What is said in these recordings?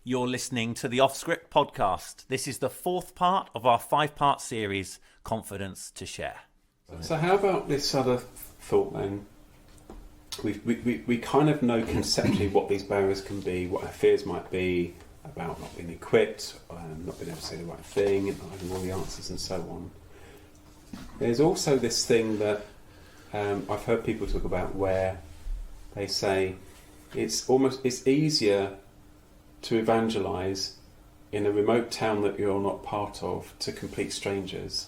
You're listening to the Off Script podcast. This is the fourth part of our 5-part series, Confidence to Share. So how about this other thought then? We kind of know conceptually what these barriers can be, what our fears might be about not being equipped, not being able to say the right thing, not having all the answers and so on. There's also this thing that I've heard people talk about where they say it's easier to evangelise in a remote town that you're not part of to complete strangers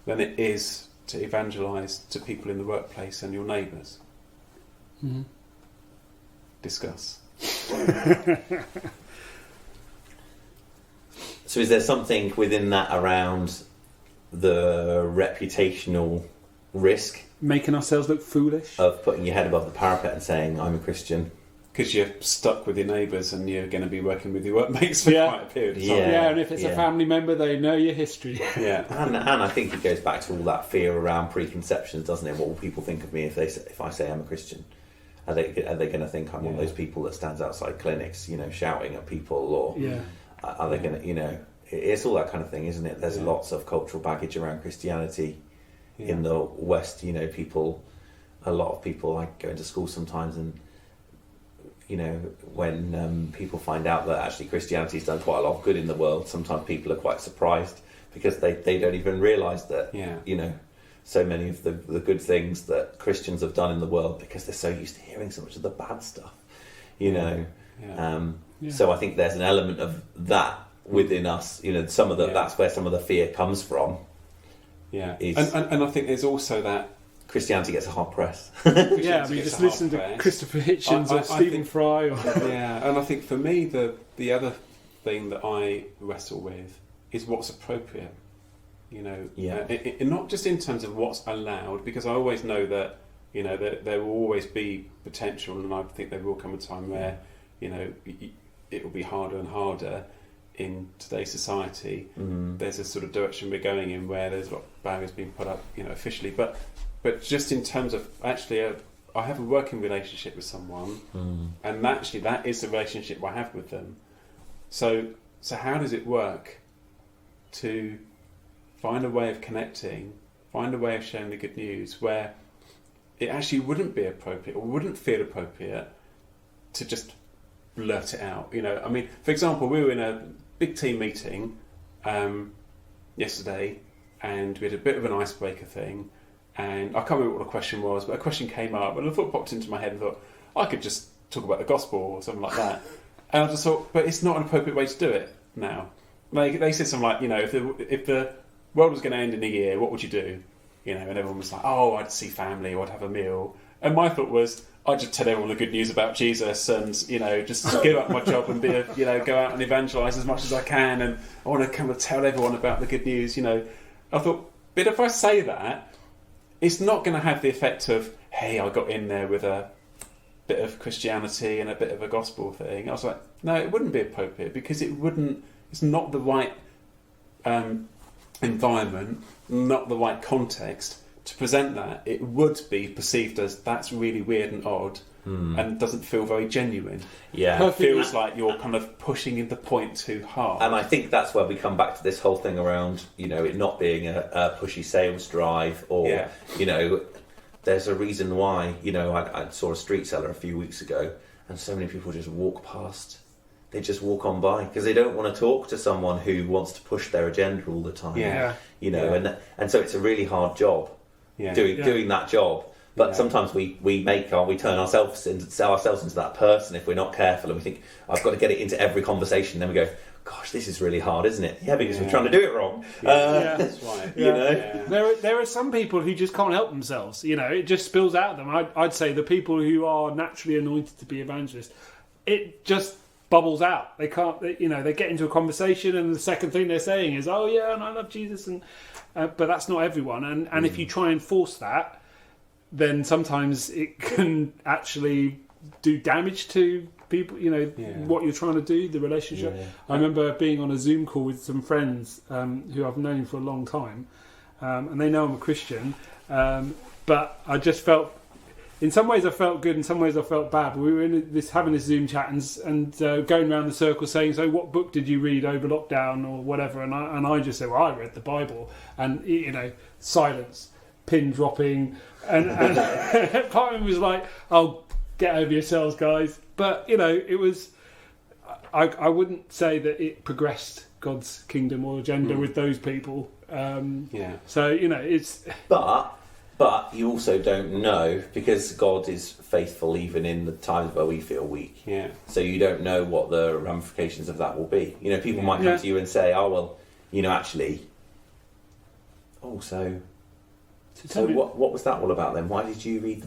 than it is to evangelise to people in the workplace and your neighbours. Mm-hmm. Discuss. So is there something within that around the reputational risk Making ourselves look foolish? of putting your head above the parapet and saying, I'm a Christian? Because you're stuck with your neighbours and you're going to be working with your workmates for quite a period of time. Yeah, and if it's a family member, they know your history. Yeah. And I think it goes back to all that fear around preconceptions, doesn't it? What will people think of me if I say I'm a Christian? Are they going to think I'm one of those people that stands outside clinics, shouting at people? Or are they going to, it's all that kind of thing, isn't it? There's lots of cultural baggage around Christianity in the West. A lot of people, I go into school sometimes and, when people find out that actually Christianity's done quite a lot of good in the world, sometimes people are quite surprised because they don't even realise that, so many of the good things that Christians have done in the world because they're so used to hearing so much of the bad stuff, So I think there's an element of that within us, that's where some of the fear comes from. Yeah, and I think there's also that Christianity gets a hard press. Just listen to Christopher Hitchens or Stephen Fry. Yeah, and I think for me the other thing that I wrestle with is what's appropriate. Not just in terms of what's allowed, because I always know that there will always be potential, and I think there will come a time where it will be harder and harder in today's society. There's a sort of direction we're going in where there's a lot of barriers being put up, officially, but just in terms of actually, I have a working relationship with someone, and actually that is the relationship I have with them. So how does it work to find a way of connecting, find a way of sharing the good news where it actually wouldn't be appropriate or wouldn't feel appropriate to just blurt it out? For example, we were in a big team meeting yesterday, and we had a bit of an icebreaker thing. And I can't remember what the question was, but a question came up, and a thought popped into my head and thought, I could just talk about the gospel or something like that. And I just thought, but it's not an appropriate way to do it now. They said something like, if the world was going to end in a year, what would you do? And everyone was like, oh, I'd see family, or I'd have a meal. And my thought was, I'd just tell everyone the good news about Jesus and, just give up my job and go out and evangelise as much as I can. And I want to come and tell everyone about the good news, I thought, but if I say that, it's not going to have the effect of, hey, I got in there with a bit of Christianity and a bit of a gospel thing. I was like, no, it wouldn't be appropriate because it's not the right environment, not the right context to present that. It would be perceived as that's really weird and odd and doesn't feel very genuine. Yeah. It feels like you're kind of pushing in the point too hard. And I think that's where we come back to this whole thing around, it not being a pushy sales drive or, there's a reason why, I saw a street seller a few weeks ago and so many people just walk past. They just walk on by because they don't want to talk to someone who wants to push their agenda all the time. And so it's a really hard job doing that job. But sometimes we turn ourselves into that person if we're not careful, and we think, I've got to get it into every conversation. Then we go, gosh, this is really hard, isn't it? Yeah, because we're trying to do it wrong. That's right. There are some people who just can't help themselves. It just spills out of them. I'd say the people who are naturally anointed to be evangelists, it just bubbles out. They can't. They get into a conversation, and the second thing they're saying is, "Oh yeah, and I love Jesus," but that's not everyone. And if you try and force that, then sometimes it can actually do damage to people, what you're trying to do, the relationship. I remember being on a Zoom call with some friends who I've known for a long time, and they know I'm a Christian, but I just felt in some ways I felt good, in some ways I felt bad. But we were having this Zoom chat and going around the circle saying, "So, what book did you read over lockdown or whatever?" And I just said, "Well, I read the Bible," and silence, pin dropping, and part of me was like, "Oh, get over yourselves, guys." But it was. I wouldn't say that it progressed God's kingdom or agenda with those people. So it's. But you also don't know, because God is faithful even in the times where we feel weak. Yeah. So you don't know what the ramifications of that will be. People might come to you and say, "Oh well, actually." Oh, so what was that all about then? Why did you read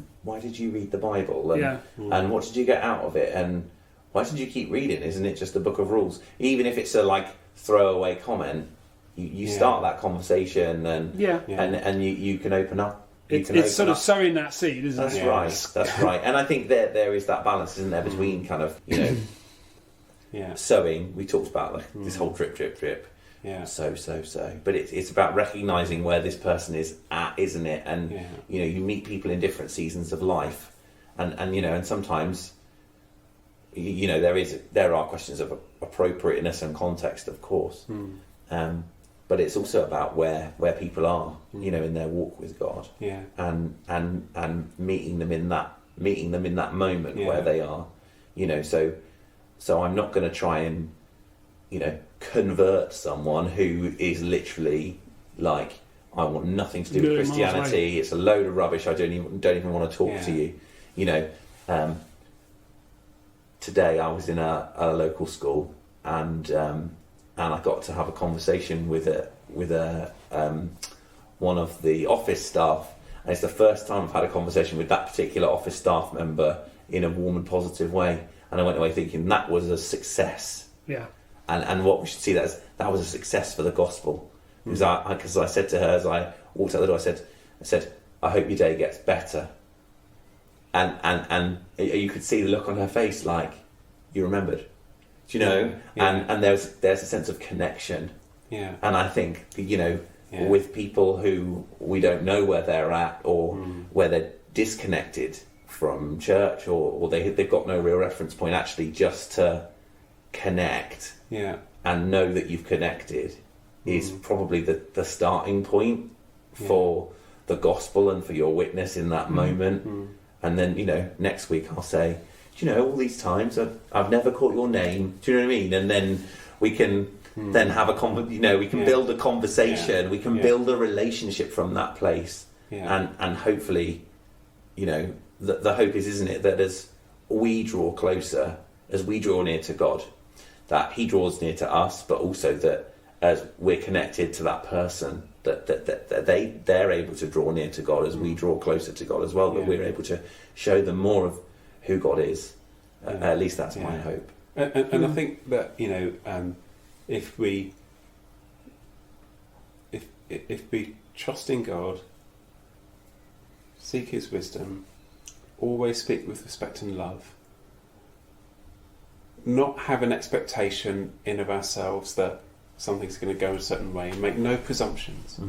the Bible? And, and what did you get out of it? And why did you keep reading? Isn't it just a book of rules? Even if it's a throwaway comment, you start that conversation and you can open up. It's sort of sowing that seed, isn't it? That's right. And I think there is that balance, isn't there, between kind of sowing. We talked about this whole drip. Yeah. So. But it's about recognising where this person is at, isn't it? And you meet people in different seasons of life, and sometimes there are questions of appropriateness and context, of course. But it's also about where people are, in their walk with God, and meeting them in that moment where they are, So I'm not going to try and, convert someone who is literally I want nothing to do with Christianity. It's a load of rubbish. I don't even want to talk to you. Today I was in a local school and I got to have a conversation with one of the office staff, and it's the first time I've had a conversation with that particular office staff member in a warm and positive way, and I went away thinking that was a success. Yeah. And what we should see that was a success for the gospel, because I said to her as I walked out the door, I said, "I hope your day gets better," and you could see the look on her face, like, you remembered. And there's a sense of connection. Yeah. And I think, with people who we don't know where they're at or where they're disconnected from church or they've got no real reference point, actually just to connect and know that you've connected is probably the starting point for the gospel and for your witness in that moment. And then, next week I'll say, all these times I've never caught your name. Do you know what I mean? And then we can then have we can build a conversation. We can build a relationship from that place. And hopefully, the hope is, isn't it, that as we draw closer, as we draw near to God, that He draws near to us, but also that as we're connected to that person, that they're able to draw near to God as we draw closer to God as well. That we're able to show them more of who God is. At least that's my hope. And I think that if we trust in God, seek His wisdom, always speak with respect and love, not have an expectation in of ourselves that something's going to go a certain way, and make no presumptions,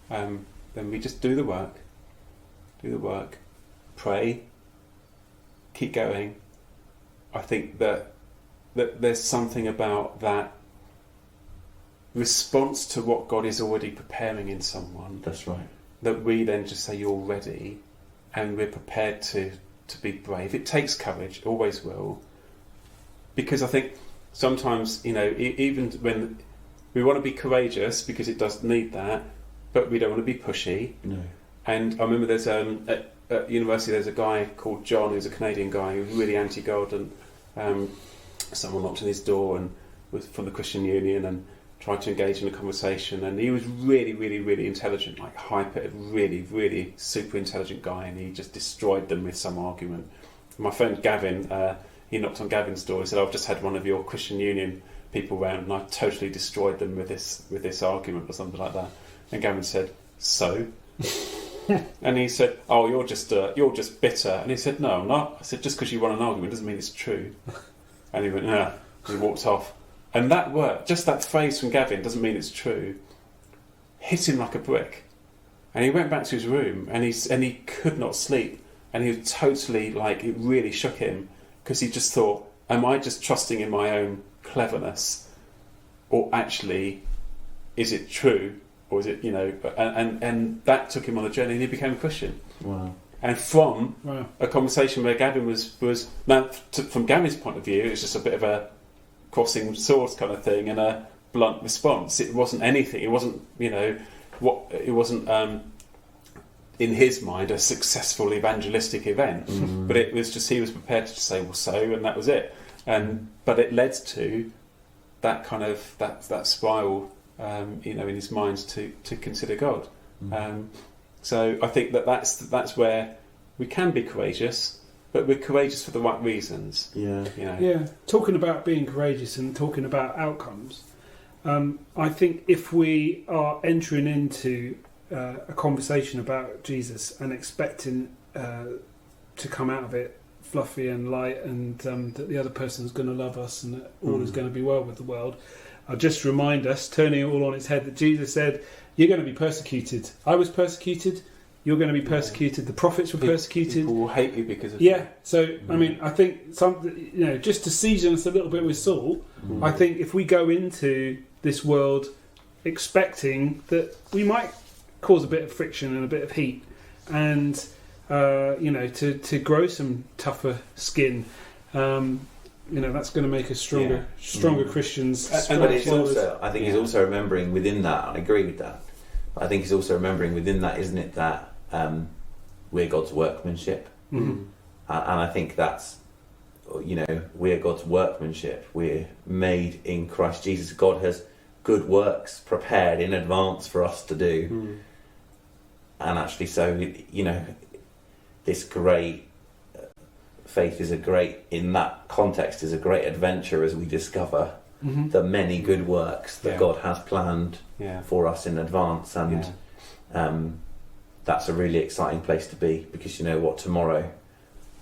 then we just do the work, pray, keep going. I think that there's something about that response to what God is already preparing in someone. That's right. That we then just say, "You're ready," and we're prepared to be brave. It takes courage, always will, because I think sometimes, even when we want to be courageous, because it does need that, but we don't want to be pushy. No. And I remember there's at university there's a guy called John, who's a Canadian guy who's really anti-God, and someone knocked on his door and was from the Christian Union and tried to engage in a conversation, and he was really, really, really intelligent, like hyper, really, really super intelligent guy, and he just destroyed them with some argument. My friend Gavin, he knocked on Gavin's door. He said, "I've just had one of your Christian Union people round, and I totally destroyed them with this argument," or something like that. And Gavin said, "So?" And he said, "Oh, you're just bitter." And he said, "No, I'm not." I said, "Just because you won an argument doesn't mean it's true." And he went, "Yeah." He walked off. And that word, just that phrase from Gavin, "doesn't mean it's true," hit him like a brick. And he went back to his room, and he could not sleep and he was totally like, it really shook him, because he just thought, am I just trusting in my own cleverness, or actually is it true, or is it, and that took him on a journey, and he became a Christian. Wow. And from a conversation where Gavin was now, from Gavin's point of view, it was just a bit of a crossing swords kind of thing and a blunt response. It wasn't anything. It wasn't, it wasn't in his mind a successful evangelistic event, but it was just, he was prepared to just say, well, so, and that was it. But it led to that kind of that spiral, in his mind to consider God. So I think that's where we can be courageous, but we're courageous for the right reasons. Yeah. Talking about being courageous and talking about outcomes, I think if we are entering into a conversation about Jesus and expecting to come out of it fluffy and light, and that the other person is going to love us and that all is going to be well with the world, I'll just remind us, turning it all on its head, that Jesus said, you're going to be persecuted. I was persecuted. You're going to be persecuted. The prophets were persecuted. People will hate you because of you. So, I mean, I think just to season us a little bit with salt, I think if we go into this world expecting that we might cause a bit of friction and a bit of heat, and to grow some tougher skin, that's going to make us stronger Christians. But it's also, I think he's also remembering within that, I agree with that, but I think he's also remembering within that, isn't it, that we're God's workmanship. And I think that's, we're God's workmanship. We're made in Christ Jesus. God has good works prepared in advance for us to do. And actually, so, this great faith is in that context, is a great adventure as we discover the many good works that God has planned for us in advance. And that's a really exciting place to be, because you know what, tomorrow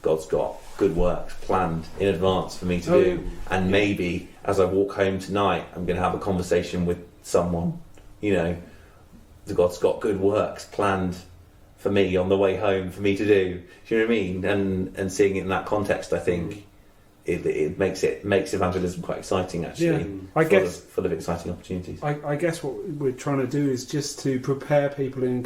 God's got good works planned in advance for me to do. And maybe as I walk home tonight, I'm going to have a conversation with someone, God's got good works planned for me on the way home for me to do. Do you know what I mean? And seeing it in that context, I think it makes evangelism quite exciting, actually. I guess full of exciting opportunities. I guess what we're trying to do is just to prepare people and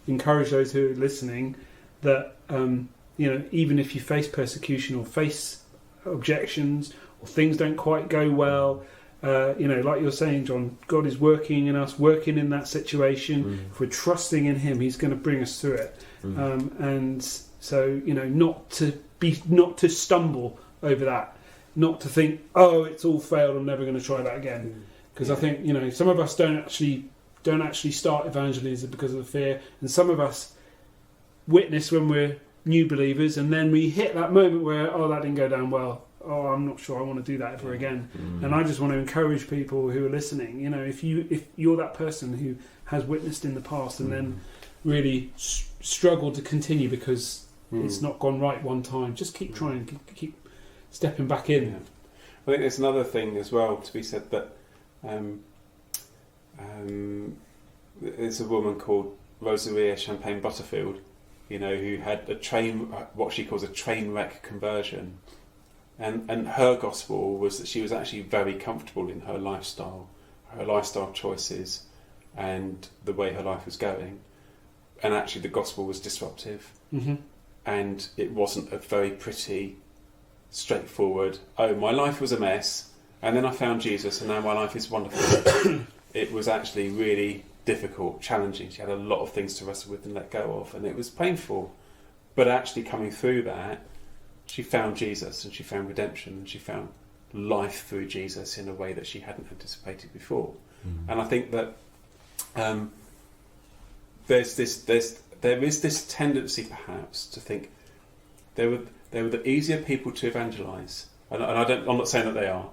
encourage those who are listening that even if you face persecution or face objections or things don't quite go well, like you're saying, John, God is working in us, working in that situation. If we're trusting in Him, He's going to bring us through it. And so, not to stumble over that, not to think, oh, it's all failed, I'm never going to try that again. Because I think, some of us don't actually start evangelism because of the fear, and some of us witness when we're new believers, and then we hit that moment where, that didn't go down well. I'm not sure I want to do that ever again. And I just want to encourage people who are listening, if you're that person who has witnessed in the past and then really struggled to continue because it's not gone right one time, just keep trying, keep stepping back in. I think there's another thing as well to be said, that there's a woman called Rosaria Champagne Butterfield, who had what she calls a train wreck conversion. And her gospel was that she was actually very comfortable in her lifestyle choices, and the way her life was going. And actually the gospel was disruptive. And it wasn't a very pretty, straightforward, my life was a mess, and then I found Jesus, and now my life is wonderful. It was actually really difficult, challenging. She had a lot of things to wrestle with and let go of, and it was painful. But actually coming through that, she found Jesus, and she found redemption, and she found life through Jesus in a way that she hadn't anticipated before. And I think that there is this tendency perhaps to think they were the easier people to evangelise, and I'm not saying that they are,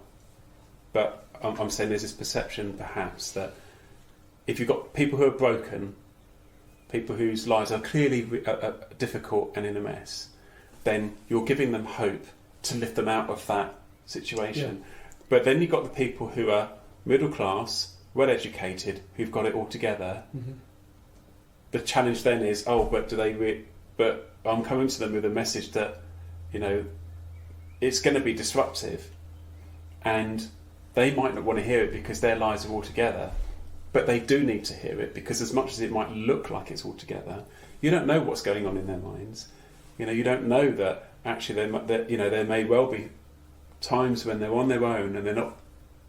but I'm saying there's this perception perhaps that if you've got people who are broken, people whose lives are clearly difficult and in a mess, then you're giving them hope to lift them out of that situation. But then you've got the people who are middle class, well educated, who've got it all together. The challenge then is, but do they but I'm coming to them with a message that, you know, it's going to be disruptive, and they might not want to hear it because their lives are all together, but they do need to hear it, because as much as it might look like it's all together, you don't know what's going on in their minds. You know, you don't know that actually there may well be times when they're on their own and they're not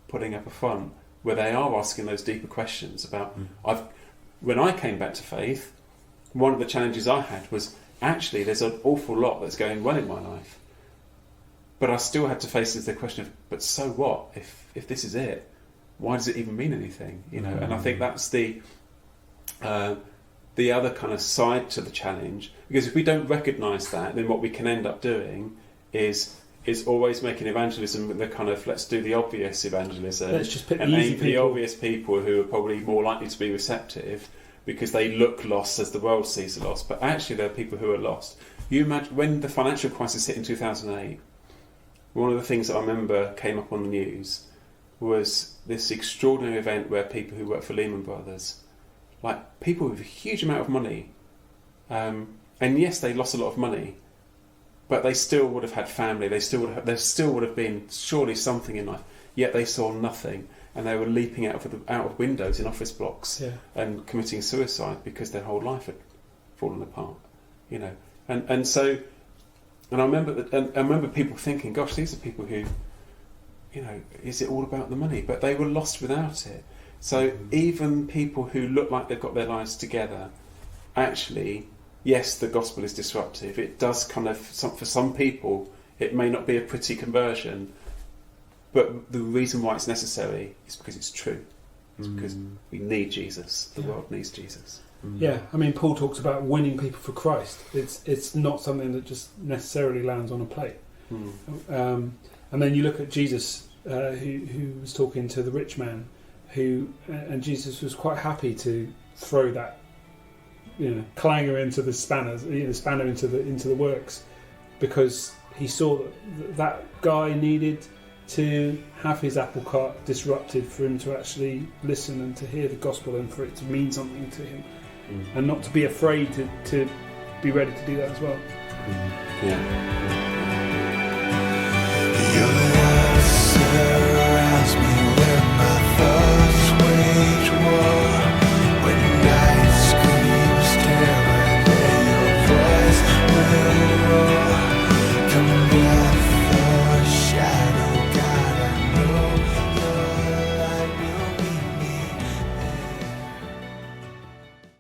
putting up a front, where they are asking those deeper questions about. When I came back to faith, one of the challenges I had was actually there's an awful lot that's going well in my life, but I still had to face the question of, but so what if this is it? Why does it even mean anything? You know, and I think that's the other kind of side to the challenge, because if we don't recognise that, then what we can end up doing is always making evangelism the kind of, let's do the obvious evangelism, let's just pick and easy aim for the obvious people who are probably more likely to be receptive because they look lost as the world sees the lost, but actually there are people who are lost. You imagine when the financial crisis hit in 2008, one of the things that I remember came up on the news was this extraordinary event where people who worked for Lehman Brothers, like people with a huge amount of money, and yes, they lost a lot of money, but they still would have had family. There still would have been surely something in life. Yet they saw nothing, and they were leaping out of windows in office blocks and committing suicide because their whole life had fallen apart. You know, and so I remember people thinking, "Gosh, these are people who, you know, is it all about the money?" But they were lost without it. So even people who look like they've got their lives together, actually. Yes, the gospel is disruptive. It does kind of, for some people, it may not be a pretty conversion, but the reason why it's necessary is because it's true. It's because we need Jesus. The world needs Jesus. Yeah, I mean, Paul talks about winning people for Christ. It's not something that just necessarily lands on a plate. And then you look at Jesus, who was talking to the rich man, and Jesus was quite happy to throw that, you know, clanger into the spanners, the spanner into the works, because he saw that guy needed to have his apple cart disrupted for him to actually listen and to hear the gospel and for it to mean something to him, and not to be afraid to be ready to do that as well. Yeah.